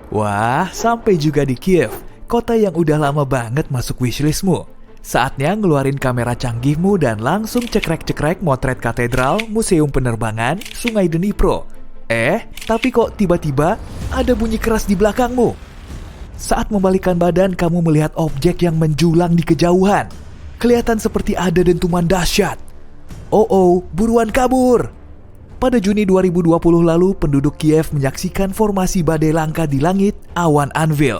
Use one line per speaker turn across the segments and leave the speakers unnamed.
Wah, sampai juga di Kiev, kota yang udah lama banget masuk wishlistmu. Saatnya ngeluarin kamera canggihmu dan langsung cekrek-cekrek motret katedral, museum penerbangan, sungai Dnipro. Tapi kok tiba-tiba ada bunyi keras di belakangmu? Saat membalikkan badan, kamu melihat objek yang menjulang di kejauhan. Kelihatan seperti ada dentuman dahsyat. Oh, buruan kabur! Pada Juni 2020 lalu, penduduk Kiev menyaksikan formasi badai langka di langit, awan Anvil.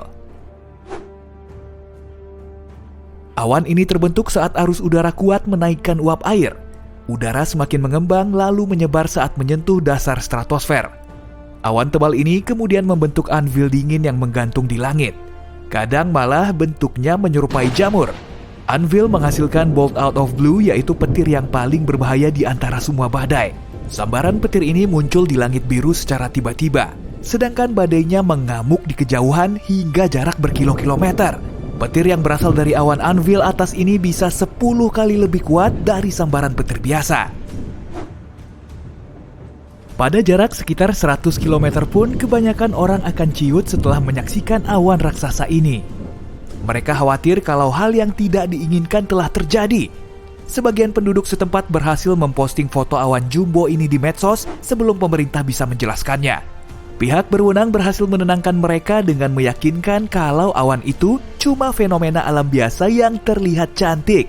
Awan ini terbentuk saat arus udara kuat menaikkan uap air. Udara semakin mengembang lalu menyebar saat menyentuh dasar stratosfer. Awan tebal ini kemudian membentuk anvil dingin yang menggantung di langit. Kadang malah bentuknya menyerupai jamur. Anvil menghasilkan bolt out of blue, yaitu petir yang paling berbahaya di antara semua badai. Sambaran petir ini muncul di langit biru secara tiba-tiba, sedangkan badainya mengamuk di kejauhan hingga jarak berkilo-kilometer. Petir yang berasal dari awan anvil atas ini bisa 10 kali lebih kuat dari sambaran petir biasa. Pada jarak sekitar 100 km pun, kebanyakan orang akan ciut setelah menyaksikan awan raksasa ini. Mereka khawatir kalau hal yang tidak diinginkan telah terjadi. Sebagian penduduk setempat berhasil memposting foto awan jumbo ini di medsos sebelum pemerintah bisa menjelaskannya. Pihak berwenang berhasil menenangkan mereka dengan meyakinkan kalau awan itu cuma fenomena alam biasa yang terlihat cantik.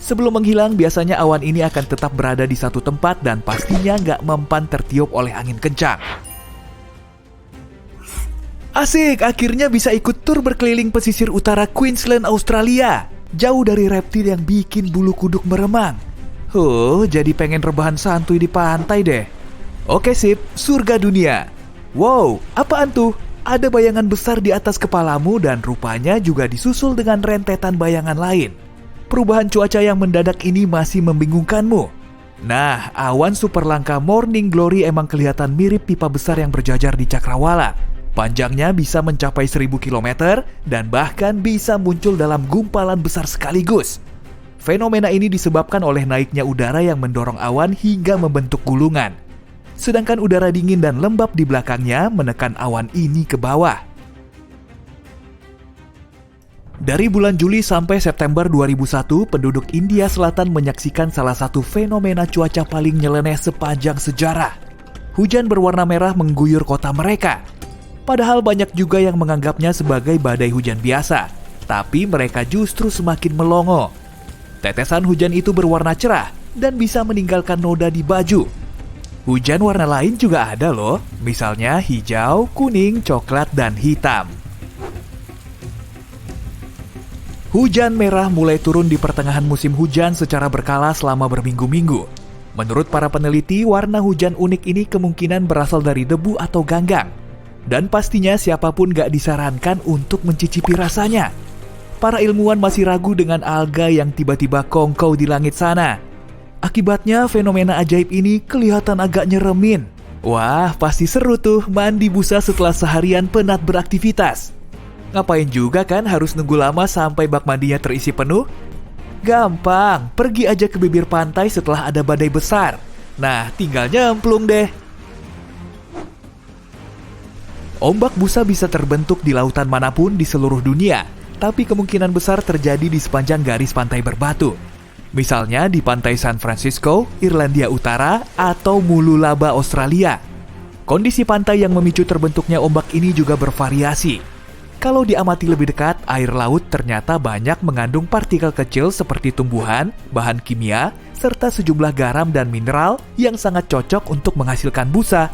Sebelum menghilang, biasanya awan ini akan tetap berada di satu tempat dan pastinya nggak mempan tertiup oleh angin kencang. Asik, akhirnya bisa ikut tur berkeliling pesisir utara Queensland, Australia. Jauh dari reptil yang bikin bulu kuduk meremang. Jadi pengen rebahan santuy di pantai deh. Oke sip, surga dunia. Wow, apaan tuh? Ada bayangan besar di atas kepalamu dan rupanya juga disusul dengan rentetan bayangan lain. Perubahan cuaca yang mendadak ini masih membingungkanmu. Nah, awan super langka Morning Glory emang kelihatan mirip pipa besar yang berjajar di cakrawala. Panjangnya bisa mencapai 1000 km dan bahkan bisa muncul dalam gumpalan besar sekaligus. Fenomena ini disebabkan oleh naiknya udara yang mendorong awan hingga membentuk gulungan. Sedangkan udara dingin dan lembab di belakangnya menekan awan ini ke bawah. Dari bulan Juli sampai September 2001, penduduk India Selatan menyaksikan salah satu fenomena cuaca paling nyeleneh sepanjang sejarah. Hujan berwarna merah mengguyur kota mereka. Padahal banyak juga yang menganggapnya sebagai badai hujan biasa, tapi mereka justru semakin melongo. Tetesan hujan itu berwarna cerah dan bisa meninggalkan noda di baju. Hujan warna lain juga ada loh, misalnya hijau, kuning, coklat, dan hitam. Hujan merah mulai turun di pertengahan musim hujan secara berkala selama berminggu-minggu. Menurut para peneliti, warna hujan unik ini kemungkinan berasal dari debu atau ganggang. Dan pastinya siapapun gak disarankan untuk mencicipi rasanya. Para ilmuwan masih ragu dengan alga yang tiba-tiba kongkow di langit sana. Akibatnya fenomena ajaib ini kelihatan agak nyeremin. Wah, pasti seru tuh mandi busa setelah seharian penat beraktivitas. Ngapain juga kan harus nunggu lama sampai bak mandinya terisi penuh? Gampang, pergi aja ke bibir pantai setelah ada badai besar. Nah, tinggal nyemplung deh. Ombak busa bisa terbentuk di lautan manapun di seluruh dunia, tapi kemungkinan besar terjadi di sepanjang garis pantai berbatu. Misalnya di pantai San Francisco, Irlandia Utara, atau Mululaba, Australia. Kondisi pantai yang memicu terbentuknya ombak ini juga bervariasi. Kalau diamati lebih dekat, air laut ternyata banyak mengandung partikel kecil seperti tumbuhan, bahan kimia, serta sejumlah garam dan mineral yang sangat cocok untuk menghasilkan busa.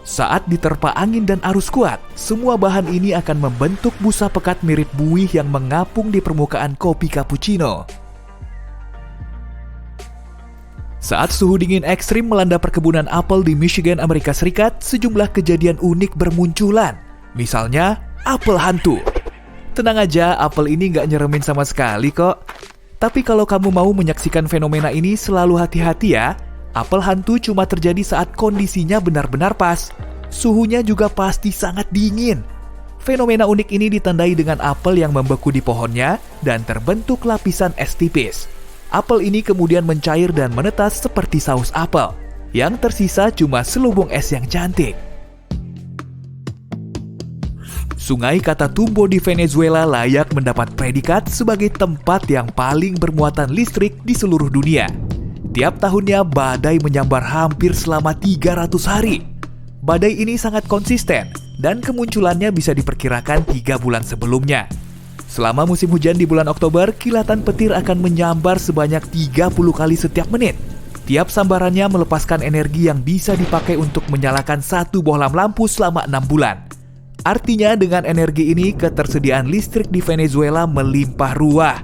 Saat diterpa angin dan arus kuat, semua bahan ini akan membentuk busa pekat mirip buih yang mengapung di permukaan kopi cappuccino. Saat suhu dingin ekstrim melanda perkebunan apel di Michigan, Amerika Serikat, sejumlah kejadian unik bermunculan. Misalnya, apel hantu. Tenang aja, apel ini nggak nyeremin sama sekali kok. Tapi kalau kamu mau menyaksikan fenomena ini, selalu hati-hati ya. Apel hantu cuma terjadi saat kondisinya benar-benar pas. Suhunya juga pasti sangat dingin. Fenomena unik ini ditandai dengan apel yang membeku di pohonnya dan terbentuk lapisan es tipis. Apel ini kemudian mencair dan menetas seperti saus apel. Yang tersisa cuma selubung es yang cantik. Sungai Catatumbo di Venezuela layak mendapat predikat sebagai tempat yang paling bermuatan listrik di seluruh dunia. Tiap tahunnya badai menyambar hampir selama 300 hari. Badai ini sangat konsisten dan kemunculannya bisa diperkirakan 3 bulan sebelumnya. Selama musim hujan di bulan Oktober, kilatan petir akan menyambar sebanyak 30 kali setiap menit. Tiap sambarannya melepaskan energi yang bisa dipakai untuk menyalakan satu bohlam lampu selama 6 bulan. Artinya dengan energi ini ketersediaan listrik di Venezuela melimpah ruah.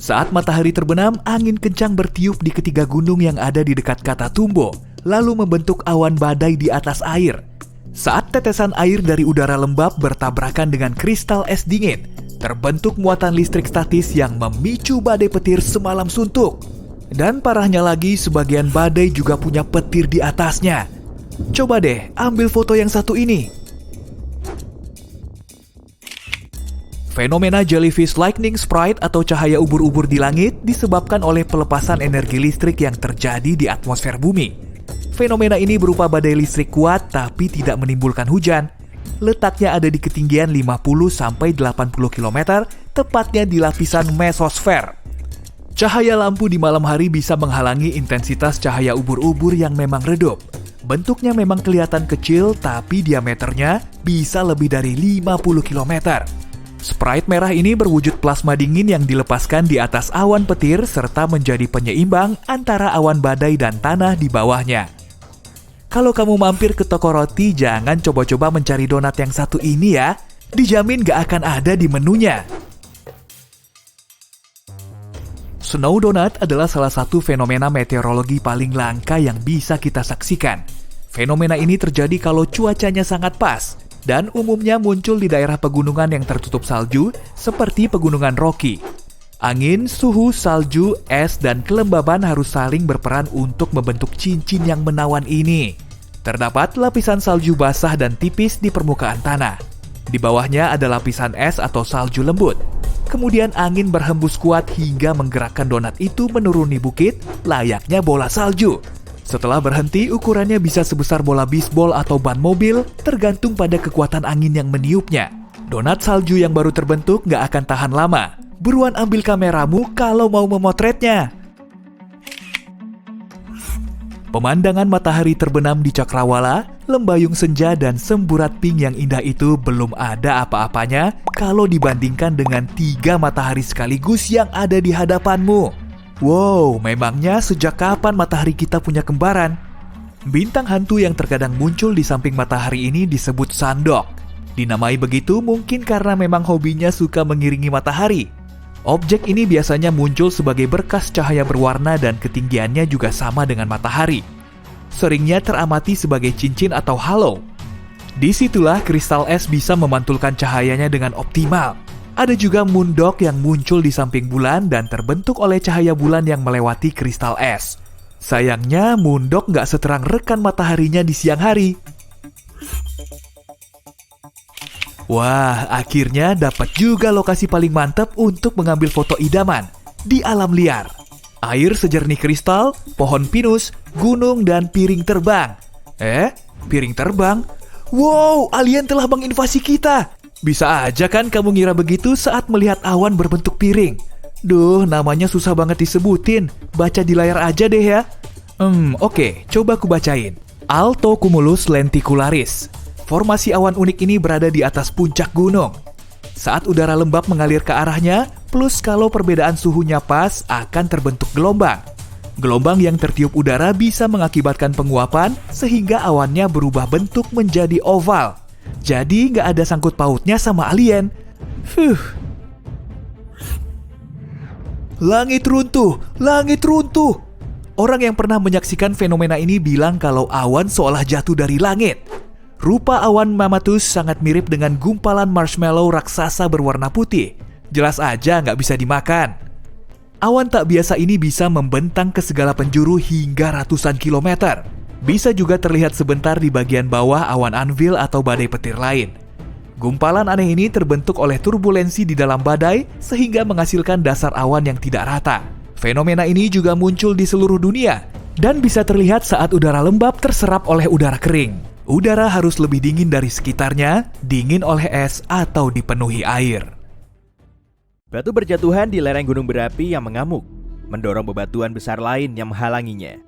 Saat matahari terbenam, angin kencang bertiup di ketiga gunung yang ada di dekat Catatumbo, lalu membentuk awan badai di atas air. Saat tetesan air dari udara lembab bertabrakan dengan kristal es dingin, terbentuk muatan listrik statis yang memicu badai petir semalam suntuk. Dan parahnya lagi, sebagian badai juga punya petir di atasnya. Coba deh, ambil foto yang satu ini. Fenomena jellyfish lightning sprite atau cahaya ubur-ubur di langit disebabkan oleh pelepasan energi listrik yang terjadi di atmosfer bumi. Fenomena ini berupa badai listrik kuat tapi tidak menimbulkan hujan. Letaknya ada di ketinggian 50-80 km, tepatnya di lapisan mesosfer. Cahaya lampu di malam hari bisa menghalangi intensitas cahaya ubur-ubur yang memang redup. Bentuknya memang kelihatan kecil tapi diameternya bisa lebih dari 50 km. Sprite merah ini berwujud plasma dingin yang dilepaskan di atas awan petir serta menjadi penyeimbang antara awan badai dan tanah di bawahnya. Kalau kamu mampir ke toko roti, jangan coba-coba mencari donat yang satu ini ya. Dijamin gak akan ada di menunya. Snow donut adalah salah satu fenomena meteorologi paling langka yang bisa kita saksikan. Fenomena ini terjadi kalau cuacanya sangat pas, dan umumnya muncul di daerah pegunungan yang tertutup salju seperti pegunungan Rocky. Angin, suhu, salju, es, dan kelembaban harus saling berperan untuk membentuk cincin yang menawan ini. Terdapat lapisan salju basah dan tipis di permukaan tanah. Di bawahnya ada lapisan es atau salju lembut. Kemudian angin berhembus kuat hingga menggerakkan donat itu menuruni bukit layaknya bola salju. Setelah berhenti, ukurannya bisa sebesar bola bisbol atau ban mobil, tergantung pada kekuatan angin yang meniupnya. Donat salju yang baru terbentuk nggak akan tahan lama. Buruan ambil kameramu kalau mau memotretnya. Pemandangan matahari terbenam di Cakrawala, lembayung senja dan semburat pink yang indah itu belum ada apa-apanya kalau dibandingkan dengan 3 matahari sekaligus yang ada di hadapanmu. Wow, memangnya sejak kapan matahari kita punya kembaran? Bintang hantu yang terkadang muncul di samping matahari ini disebut sandok. Dinamai begitu mungkin karena memang hobinya suka mengiringi matahari. Objek ini biasanya muncul sebagai berkas cahaya berwarna dan ketinggiannya juga sama dengan matahari. Seringnya teramati sebagai cincin atau halo. Disitulah kristal es bisa memantulkan cahayanya dengan optimal. Ada juga moondog yang muncul di samping bulan dan terbentuk oleh cahaya bulan yang melewati kristal es. Sayangnya moondog nggak seterang rekan mataharinya di siang hari. Wah, akhirnya dapat juga lokasi paling mantap untuk mengambil foto idaman di alam liar. Air sejernih kristal, pohon pinus, gunung, dan piring terbang. Piring terbang? Wow, alien telah menginvasi kita. Bisa aja kan kamu ngira begitu saat melihat awan berbentuk piring. Duh, namanya susah banget disebutin. Baca di layar aja deh ya. Oke, coba ku bacain. Alto Cumulus Lenticularis. Formasi awan unik ini berada di atas puncak gunung. Saat udara lembab mengalir ke arahnya, plus kalau perbedaan suhunya pas, akan terbentuk gelombang. Gelombang yang tertiup udara bisa mengakibatkan penguapan, sehingga awannya berubah bentuk menjadi oval. Jadi nggak ada sangkut pautnya sama alien. Langit runtuh, langit runtuh. Orang yang pernah menyaksikan fenomena ini bilang kalau awan seolah jatuh dari langit. Rupa awan Mammatus sangat mirip dengan gumpalan marshmallow raksasa berwarna putih. Jelas aja nggak bisa dimakan. Awan tak biasa ini bisa membentang ke segala penjuru hingga ratusan kilometer. Bisa juga terlihat sebentar di bagian bawah awan anvil atau badai petir lain. Gumpalan aneh ini terbentuk oleh turbulensi di dalam badai sehingga menghasilkan dasar awan yang tidak rata. Fenomena ini juga muncul di seluruh dunia dan bisa terlihat saat udara lembab terserap oleh udara kering. Udara harus lebih dingin dari sekitarnya, dingin oleh es atau dipenuhi air.
Batu berjatuhan di lereng gunung berapi yang mengamuk, mendorong bebatuan besar lain yang menghalanginya.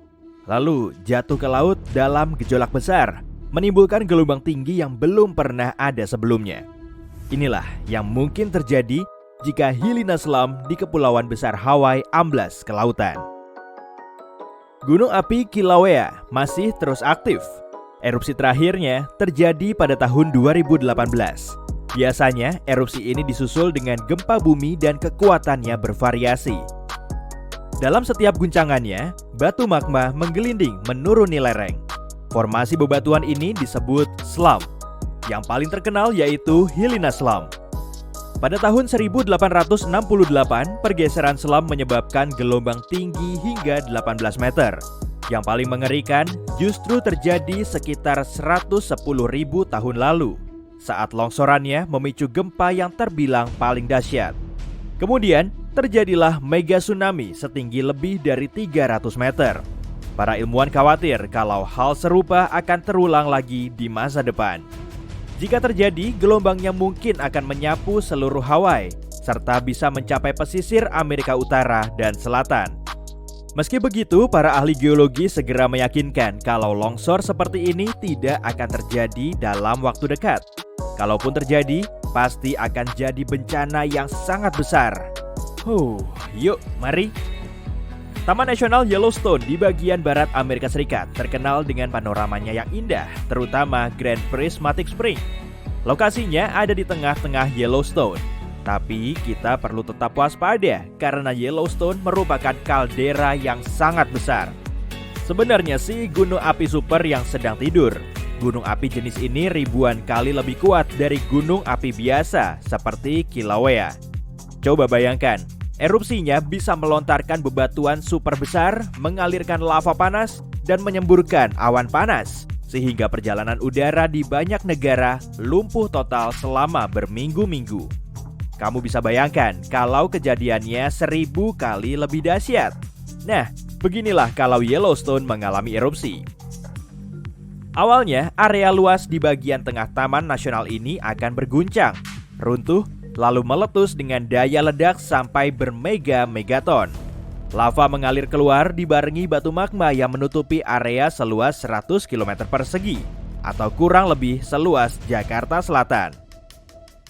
Lalu jatuh ke laut dalam gejolak besar, menimbulkan gelombang tinggi yang belum pernah ada sebelumnya. Inilah yang mungkin terjadi jika Helena Slam di Kepulauan Besar Hawaii amblas ke lautan. Gunung api Kilauea masih terus aktif. Erupsi terakhirnya terjadi pada tahun 2018. Biasanya erupsi ini disusul dengan gempa bumi dan kekuatannya bervariasi. Dalam setiap guncangannya, batu magma menggelinding menuruni lereng. Formasi bebatuan ini disebut slam. Yang paling terkenal yaitu Helena Slam. Pada tahun 1868, pergeseran slam menyebabkan gelombang tinggi hingga 18 meter. Yang paling mengerikan justru terjadi sekitar 110.000 tahun lalu, saat longsorannya memicu gempa yang terbilang paling dahsyat. Kemudian, terjadilah mega tsunami setinggi lebih dari 300 meter. Para ilmuwan khawatir kalau hal serupa akan terulang lagi di masa depan. Jika terjadi, gelombangnya mungkin akan menyapu seluruh Hawaii, serta bisa mencapai pesisir Amerika Utara dan Selatan. Meski begitu, para ahli geologi segera meyakinkan kalau longsor seperti ini tidak akan terjadi dalam waktu dekat. Kalaupun terjadi, pasti akan jadi bencana yang sangat besar. Yuk, mari. Taman Nasional Yellowstone di bagian barat Amerika Serikat terkenal dengan panoramanya yang indah, terutama Grand Prismatic Spring. Lokasinya ada di tengah-tengah Yellowstone. Tapi kita perlu tetap waspada karena Yellowstone merupakan kaldera yang sangat besar. Sebenarnya sih gunung api super yang sedang tidur. Gunung api jenis ini ribuan kali lebih kuat dari gunung api biasa seperti Kilauea. Coba bayangkan, erupsinya bisa melontarkan bebatuan super besar, mengalirkan lava panas, dan menyemburkan awan panas. Sehingga perjalanan udara di banyak negara lumpuh total selama berminggu-minggu. Kamu bisa bayangkan kalau kejadiannya 1000 kali lebih dahsyat. Nah, beginilah kalau Yellowstone mengalami erupsi. Awalnya, area luas di bagian tengah taman nasional ini akan berguncang, runtuh, lalu meletus dengan daya ledak sampai bermega-megaton. Lava mengalir keluar dibarengi batu magma yang menutupi area seluas 100 km persegi, atau kurang lebih seluas Jakarta Selatan.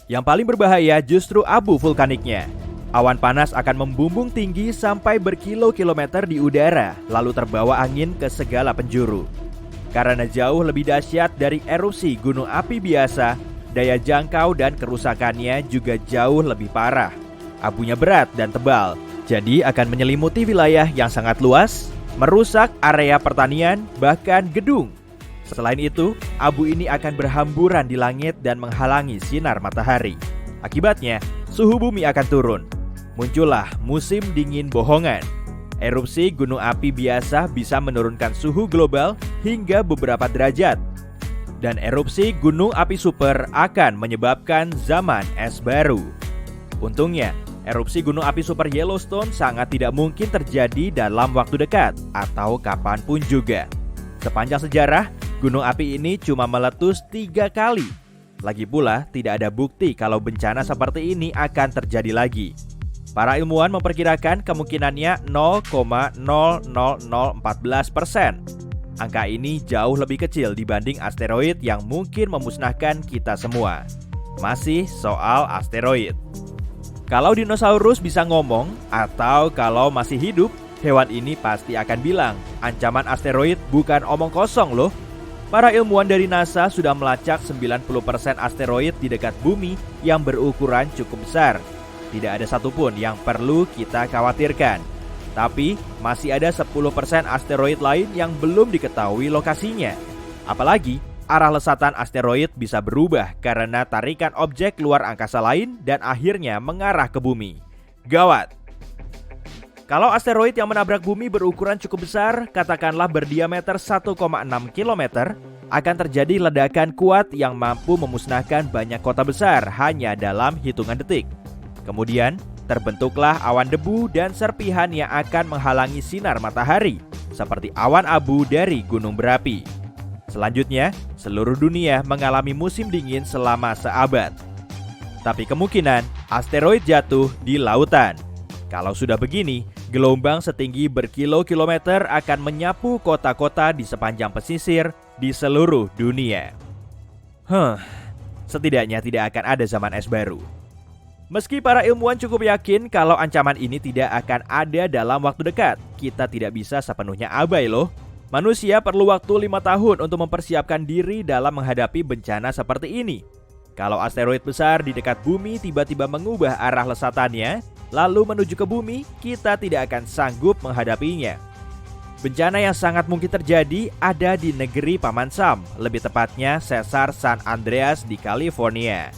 Yang paling berbahaya justru abu vulkaniknya. Awan panas akan membumbung tinggi sampai berkilo-kilometer di udara, lalu terbawa angin ke segala penjuru. Karena jauh lebih dahsyat dari erupsi gunung api biasa, daya jangkau dan kerusakannya juga jauh lebih parah. Abunya berat dan tebal, jadi akan menyelimuti wilayah yang sangat luas, merusak area pertanian, bahkan gedung. Selain itu, abu ini akan berhamburan di langit dan menghalangi sinar matahari. Akibatnya, suhu bumi akan turun. Muncullah musim dingin bohongan. Erupsi gunung api biasa bisa menurunkan suhu global hingga beberapa derajat. Dan erupsi gunung api super akan menyebabkan zaman es baru. Untungnya, erupsi gunung api super Yellowstone sangat tidak mungkin terjadi dalam waktu dekat atau kapanpun juga. Sepanjang sejarah, gunung api ini cuma meletus 3 kali. Lagi pula, tidak ada bukti kalau bencana seperti ini akan terjadi lagi. Para ilmuwan memperkirakan kemungkinannya 0,00014%. Angka ini jauh lebih kecil dibanding asteroid yang mungkin memusnahkan kita semua. Masih soal asteroid. Kalau dinosaurus bisa ngomong, atau kalau masih hidup, hewan ini pasti akan bilang, ancaman asteroid bukan omong kosong loh. Para ilmuwan dari NASA sudah melacak 90% asteroid di dekat bumi yang berukuran cukup besar. Tidak ada satupun yang perlu kita khawatirkan. Tapi masih ada 10% asteroid lain yang belum diketahui lokasinya. Apalagi arah lesatan asteroid bisa berubah karena tarikan objek luar angkasa lain dan akhirnya mengarah ke bumi. Gawat! Kalau asteroid yang menabrak bumi berukuran cukup besar, katakanlah berdiameter 1,6 km, akan terjadi ledakan kuat yang mampu memusnahkan banyak kota besar hanya dalam hitungan detik. Kemudian, terbentuklah awan debu dan serpihan yang akan menghalangi sinar matahari, seperti awan abu dari gunung berapi. Selanjutnya, seluruh dunia mengalami musim dingin selama seabad. Tapi kemungkinan asteroid jatuh di lautan. Kalau sudah begini, gelombang setinggi berkilo-kilometer akan menyapu kota-kota di sepanjang pesisir di seluruh dunia. Setidaknya tidak akan ada zaman es baru. Meski para ilmuwan cukup yakin kalau ancaman ini tidak akan ada dalam waktu dekat, kita tidak bisa sepenuhnya abai loh. Manusia perlu waktu 5 tahun untuk mempersiapkan diri dalam menghadapi bencana seperti ini. Kalau asteroid besar di dekat bumi tiba-tiba mengubah arah lesatannya, lalu menuju ke bumi, kita tidak akan sanggup menghadapinya. Bencana yang sangat mungkin terjadi ada di negeri Paman Sam, lebih tepatnya sesar San Andreas di California.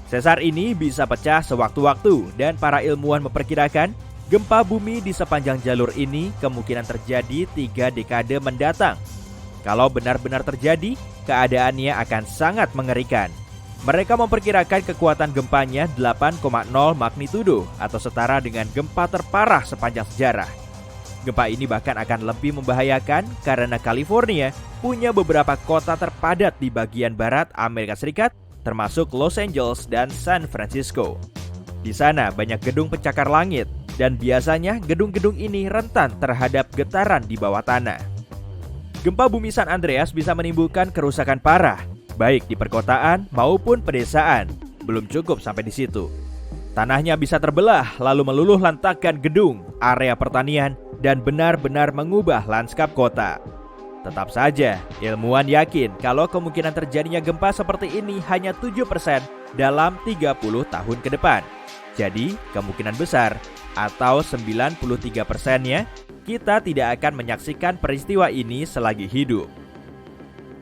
Sesar ini bisa pecah sewaktu-waktu dan para ilmuwan memperkirakan gempa bumi di sepanjang jalur ini kemungkinan terjadi 3 dekade mendatang. Kalau benar-benar terjadi, keadaannya akan sangat mengerikan. Mereka memperkirakan kekuatan gempanya 8,0 magnitudo atau setara dengan gempa terparah sepanjang sejarah. Gempa ini bahkan akan lebih membahayakan karena California punya beberapa kota terpadat di bagian barat Amerika Serikat, termasuk Los Angeles dan San Francisco. Di sana banyak gedung pencakar langit, dan biasanya gedung-gedung ini rentan terhadap getaran di bawah tanah. Gempa bumi San Andreas bisa menimbulkan kerusakan parah, baik di perkotaan maupun pedesaan. Belum cukup sampai di situ. Tanahnya bisa terbelah lalu meluluh lantakkan gedung, area pertanian, dan benar-benar mengubah lanskap kota. Tetap saja, ilmuwan yakin kalau kemungkinan terjadinya gempa seperti ini hanya 7% dalam 30 tahun ke depan. Jadi, kemungkinan besar atau 93%-nya kita tidak akan menyaksikan peristiwa ini selagi hidup.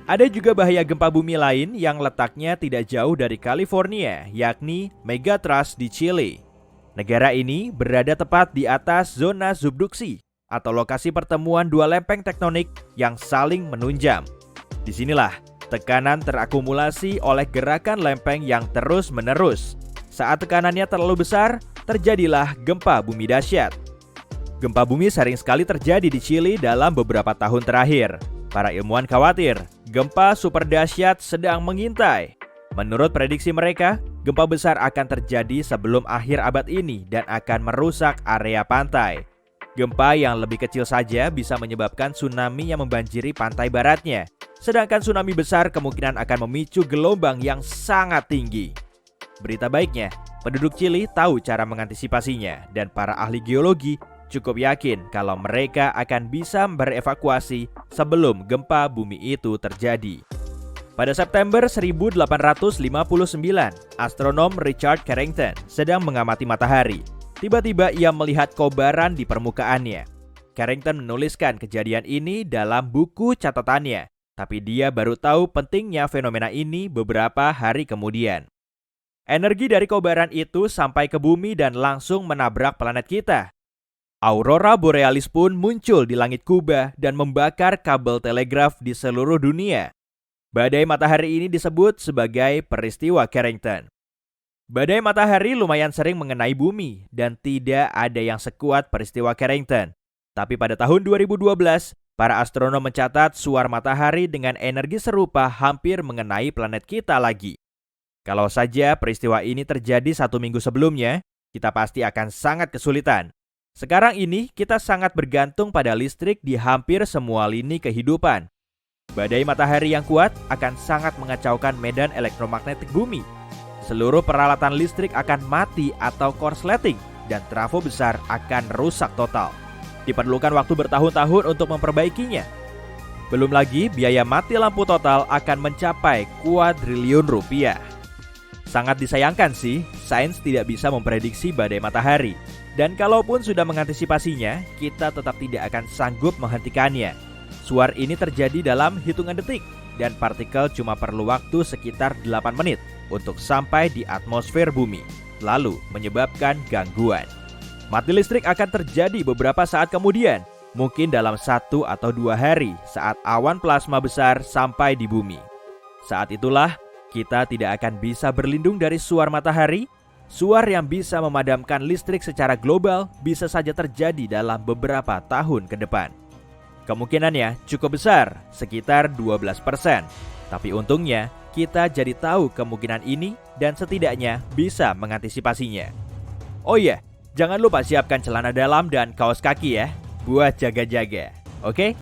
Ada juga bahaya gempa bumi lain yang letaknya tidak jauh dari California, yakni Megatrust di Chile. Negara ini berada tepat di atas zona subduksi atau lokasi pertemuan dua lempeng tektonik yang saling menunjam. Disinilah tekanan terakumulasi oleh gerakan lempeng yang terus-menerus. Saat tekanannya terlalu besar, terjadilah gempa bumi dahsyat. Gempa bumi sering sekali terjadi di Chili dalam beberapa tahun terakhir. Para ilmuwan khawatir gempa super dahsyat sedang mengintai. Menurut prediksi mereka, gempa besar akan terjadi sebelum akhir abad ini dan akan merusak area pantai. Gempa yang lebih kecil saja bisa menyebabkan tsunami yang membanjiri pantai baratnya. Sedangkan tsunami besar kemungkinan akan memicu gelombang yang sangat tinggi. Berita baiknya, penduduk Chili tahu cara mengantisipasinya dan para ahli geologi cukup yakin kalau mereka akan bisa berevakuasi sebelum gempa bumi itu terjadi. Pada September 1859, astronom Richard Carrington sedang mengamati matahari. Tiba-tiba ia melihat kobaran di permukaannya. Carrington menuliskan kejadian ini dalam buku catatannya, tapi dia baru tahu pentingnya fenomena ini beberapa hari kemudian. Energi dari kobaran itu sampai ke bumi dan langsung menabrak planet kita. Aurora Borealis pun muncul di langit Kuba dan membakar kabel telegraf di seluruh dunia. Badai matahari ini disebut sebagai peristiwa Carrington. Badai matahari lumayan sering mengenai bumi dan tidak ada yang sekuat peristiwa Carrington. Tapi pada tahun 2012, para astronom mencatat suar matahari dengan energi serupa hampir mengenai planet kita lagi. Kalau saja peristiwa ini terjadi 1 minggu sebelumnya, kita pasti akan sangat kesulitan. Sekarang ini kita sangat bergantung pada listrik di hampir semua lini kehidupan. Badai matahari yang kuat akan sangat mengacaukan medan elektromagnetik bumi. Seluruh peralatan listrik akan mati atau korsleting dan trafo besar akan rusak total. Diperlukan waktu bertahun-tahun untuk memperbaikinya. Belum lagi biaya mati lampu total akan mencapai kuadriliun rupiah. Sangat disayangkan sih, sains tidak bisa memprediksi badai matahari. Dan kalaupun sudah mengantisipasinya, kita tetap tidak akan sanggup menghentikannya. Suar ini terjadi dalam hitungan detik, dan partikel cuma perlu waktu sekitar 8 menit untuk sampai di atmosfer bumi, lalu menyebabkan gangguan. Mati listrik akan terjadi beberapa saat kemudian, mungkin dalam 1 atau 2 hari saat awan plasma besar sampai di bumi. Saat itulah, kita tidak akan bisa berlindung dari suar matahari. Suar yang bisa memadamkan listrik secara global bisa saja terjadi dalam beberapa tahun ke depan. Kemungkinannya cukup besar, sekitar 12%. Tapi untungnya, kita jadi tahu kemungkinan ini dan setidaknya bisa mengantisipasinya. Oh iya, jangan lupa siapkan celana dalam dan kaos kaki ya, buat jaga-jaga. Oke?